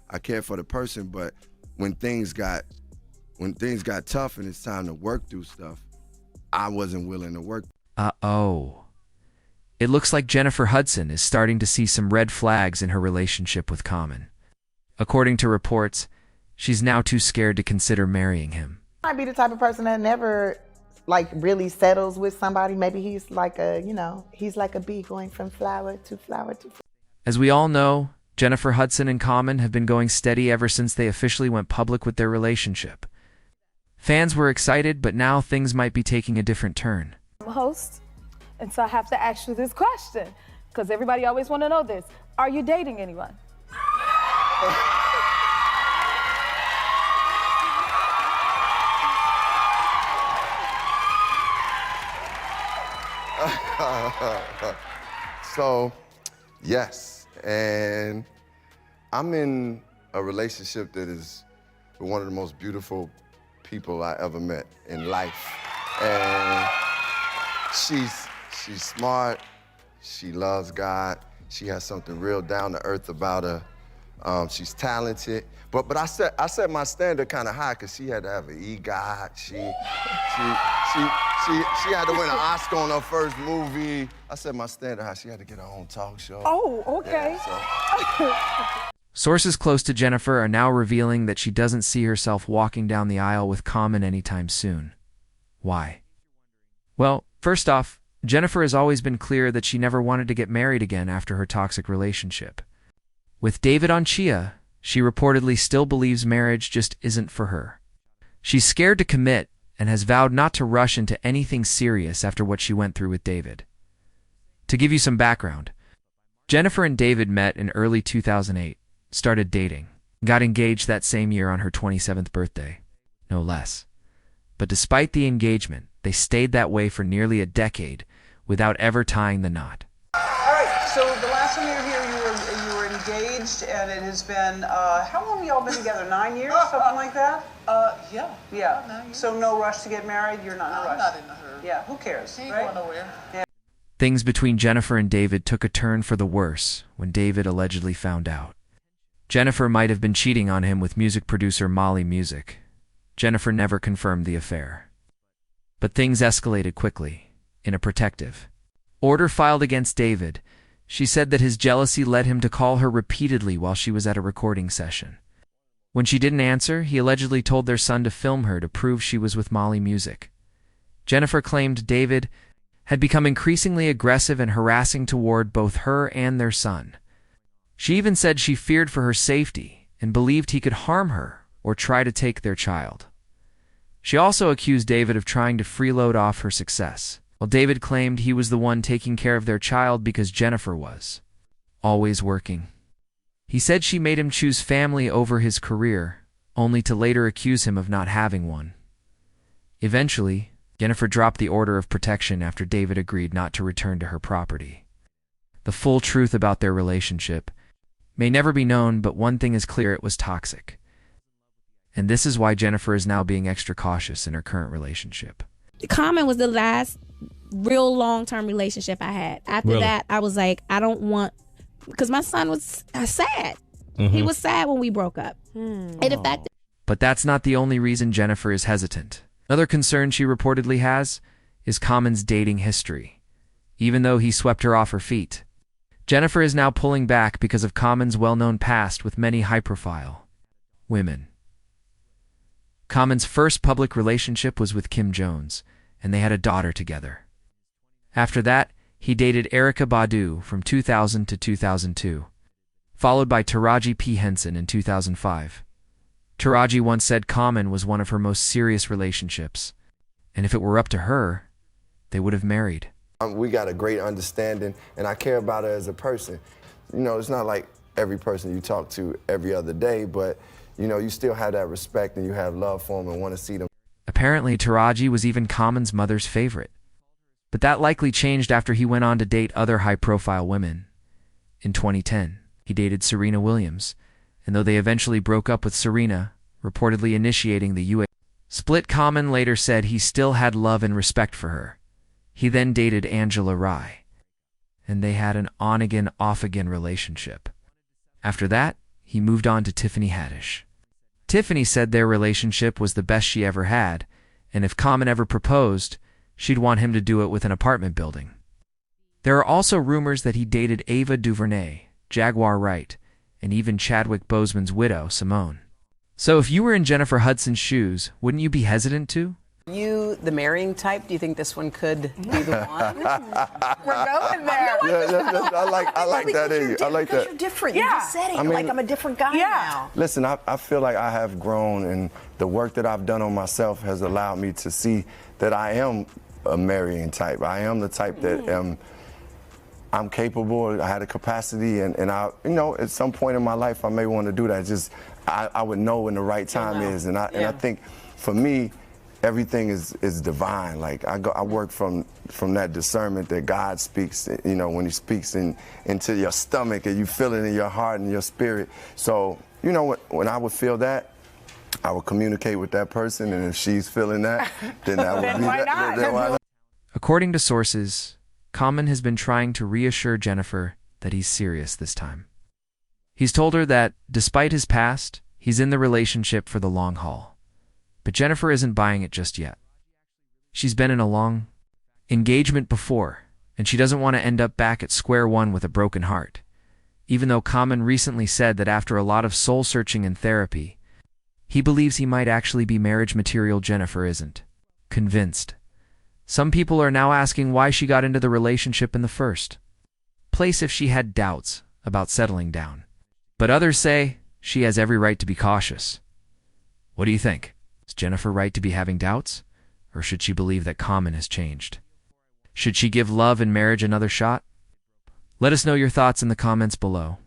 I cared for the person, but when things got tough and it's time to work through stuff, I wasn't willing to work. Uh-oh. It looks like Jennifer Hudson is starting to see some red flags in her relationship with Common. According to reports, she's now too scared to consider marrying him. Might be the type of person that never like really settles with somebody. Maybe he's like a, he's like a bee going from flower to flower to flower. As we all know, Jennifer Hudson and Common have been going steady ever since they officially went public with their relationship. Fans were excited, but now things might be taking a different turn. I'm a host, and so I have to ask you this question, because everybody always want to know this. Are you dating anyone? So, yes, and I'm in a relationship that is one of the most beautiful people I ever met in life. And she's smart, she loves God, she has something real down to earth about her. She's talented, but I set my standard kind of high because she had to have an EGOT. She had to win an Oscar on her first movie. I set my standard high. She had to get her own talk show. Oh, okay. Yeah, so. Sources close to Jennifer are now revealing that she doesn't see herself walking down the aisle with Common anytime soon. Why? Well, first off, Jennifer has always been clear that she never wanted to get married again after her toxic relationship. With David Otunga, she reportedly still believes marriage just isn't for her. She's scared to commit and has vowed not to rush into anything serious after what she went through with David. To give you some background, Jennifer and David met in early 2008, started dating, got engaged that same year on her 27th birthday, no less. But despite the engagement, they stayed that way for nearly a decade without ever tying the knot. All right, so the last time you were here, you were engaged, and it has been, how long have y'all been together, 9 years, something like that? Yeah. Yeah, 9 years. So no rush to get married? You're not in a rush? I'm not in a hurry. Yeah, who cares, He ain't right? going nowhere. Yeah. Things between Jennifer and David took a turn for the worse when David allegedly found out. Jennifer might have been cheating on him with music producer Molly Music. Jennifer never confirmed the affair. But things escalated quickly, in a protective order filed against David. She said that his jealousy led him to call her repeatedly while she was at a recording session. When she didn't answer, he allegedly told their son to film her to prove she was with Molly Music. Jennifer claimed David had become increasingly aggressive and harassing toward both her and their son. She even said she feared for her safety and believed he could harm her or try to take their child. She also accused David of trying to freeload off her success, while David claimed he was the one taking care of their child because Jennifer was always working. He said she made him choose family over his career, only to later accuse him of not having one. Eventually, Jennifer dropped the order of protection after David agreed not to return to her property. The full truth about their relationship may never be known, but one thing is clear: it was toxic. And this is why Jennifer is now being extra cautious in her current relationship. Common was the last real long-term relationship I had. After that, I was like, I don't want, because my son was sad. He was sad when we broke up. It affected. But that's not the only reason Jennifer is hesitant. Another concern she reportedly has is Common's dating history. Even though he swept her off her feet, Jennifer is now pulling back because of Common's well-known past with many high-profile women. Common's first public relationship was with Kim Jones, and they had a daughter together. After that, he dated Erykah Badu from 2000 to 2002, followed by Taraji P. Henson in 2005. Taraji once said Common was one of her most serious relationships, and if it were up to her, they would have married. We got a great understanding, and I care about her as a person. You know, it's not like every person you talk to every other day, but, you know, you still have that respect and you have love for them and want to see them. Apparently, Taraji was even Common's mother's favorite. But that likely changed after he went on to date other high-profile women. In 2010, he dated Serena Williams, and though they eventually broke up with Serena, reportedly initiating the UA split, Common later said he still had love and respect for her. He then dated Angela Rye, and they had an on-again, off-again relationship. After that, he moved on to Tiffany Haddish. Tiffany said their relationship was the best she ever had, and if Common ever proposed, she'd want him to do it with an apartment building. There are also rumors that he dated Ava DuVernay, Jaguar Wright, and even Chadwick Boseman's widow, Simone. So if you were in Jennifer Hudson's shoes, wouldn't you be hesitant to? You, the marrying type, do you think this one could be the one? We're going there. I like that in you. I like that. You're different. Yeah. You just said it. You're like, I'm a different guy now. Listen, I feel like I have grown, and the work that I've done on myself has allowed me to see that I am a marrying type. I am the type that I'm capable. I had a capacity, and I, at some point in my life, I may want to do that. Just I would know when the right time is, and I think for me, everything is divine. Like I work from that discernment that God speaks. When He speaks into your stomach, and you feel it in your heart and your spirit. So when I would feel that, I would communicate with that person, and if she's feeling that, then that would be that. Then why not? According to sources, Common has been trying to reassure Jennifer that he's serious this time. He's told her that, despite his past, he's in the relationship for the long haul. But Jennifer isn't buying it just yet. She's been in a long engagement before, and she doesn't want to end up back at square one with a broken heart. Even though Common recently said that after a lot of soul-searching and therapy, he believes he might actually be marriage material, Jennifer isn't convinced. Some people are now asking why she got into the relationship in the first place if she had doubts about settling down. But others say she has every right to be cautious. What do you think? Is Jennifer right to be having doubts? Or should she believe that Common has changed? Should she give love and marriage another shot? Let us know your thoughts in the comments below.